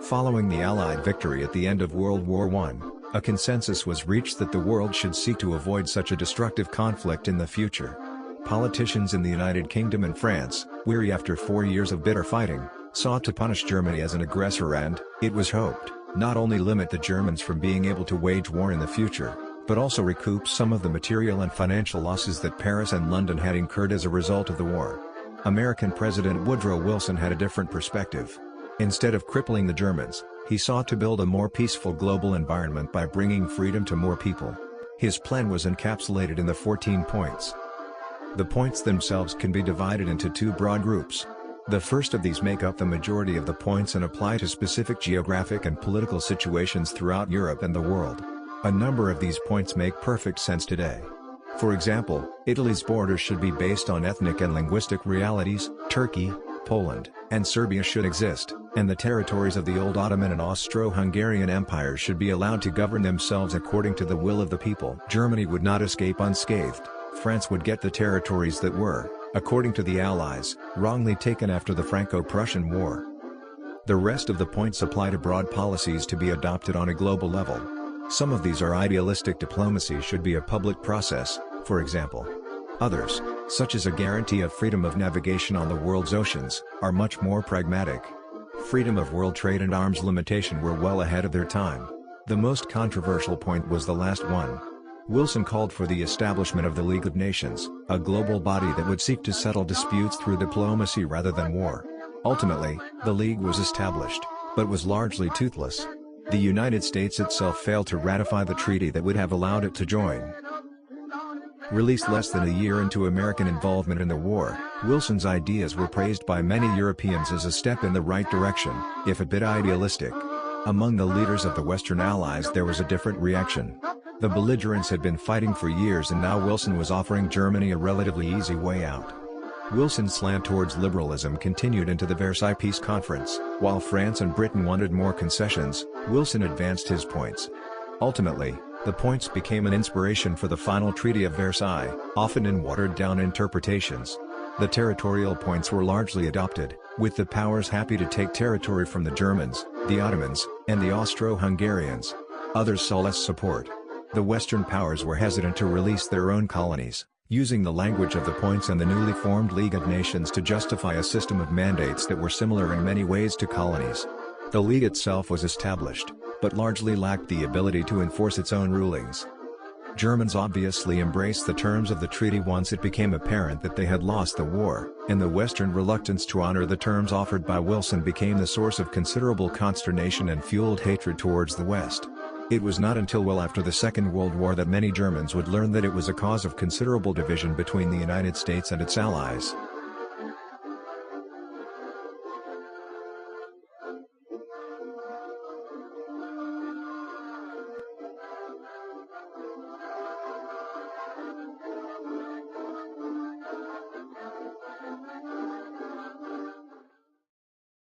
Following the Allied victory at the end of World War I, a consensus was reached that the world should seek to avoid such a destructive conflict in the future. Politicians in the United Kingdom and France, weary after 4 years of bitter fighting, sought to punish Germany as an aggressor and, it was hoped, not only limit the Germans from being able to wage war in the future, but also recoup some of the material and financial losses that Paris and London had incurred as a result of the war. American President Woodrow Wilson had a different perspective. Instead of crippling the Germans, he sought to build a more peaceful global environment by bringing freedom to more people. His plan was encapsulated in the 14 points. The points themselves can be divided into two broad groups. The first of these make up the majority of the points and apply to specific geographic and political situations throughout Europe and the world. A number of these points make perfect sense today. For example, Italy's borders should be based on ethnic and linguistic realities, Turkey, Poland, and Serbia should exist, and the territories of the old Ottoman and Austro-Hungarian empires should be allowed to govern themselves according to the will of the people. Germany would not escape unscathed. France would get the territories that were, according to the Allies, wrongly taken after the Franco-Prussian War. The rest of the points apply to broad policies to be adopted on a global level. Some of these are idealistic. Diplomacy should be a public process, for example. Others, such as a guarantee of freedom of navigation on the world's oceans, are much more pragmatic. Freedom of world trade and arms limitation were well ahead of their time. The most controversial point was the last one. Wilson called for the establishment of the League of Nations, a global body that would seek to settle disputes through diplomacy rather than war. Ultimately, the League was established, but was largely toothless. The United States itself failed to ratify the treaty that would have allowed it to join. Released less than a year into American involvement in the war, Wilson's ideas were praised by many Europeans as a step in the right direction, if a bit idealistic. Among the leaders of the Western Allies there was a different reaction. The belligerents had been fighting for years and now Wilson was offering Germany a relatively easy way out. Wilson's slant towards liberalism continued into the Versailles Peace Conference. While France and Britain wanted more concessions, Wilson advanced his points. Ultimately, the points became an inspiration for the final Treaty of Versailles, often in watered-down interpretations. The territorial points were largely adopted, with the powers happy to take territory from the Germans, the Ottomans, and the Austro-Hungarians. Others saw less support. The Western powers were hesitant to release their own colonies, using the language of the points and the newly formed League of Nations to justify a system of mandates that were similar in many ways to colonies. The League itself was established, but largely lacked the ability to enforce its own rulings. Germans obviously embraced the terms of the treaty once it became apparent that they had lost the war, and the Western reluctance to honor the terms offered by Wilson became the source of considerable consternation and fueled hatred towards the West. It was not until well after the Second World War that many Germans would learn that it was a cause of considerable division between the United States and its allies.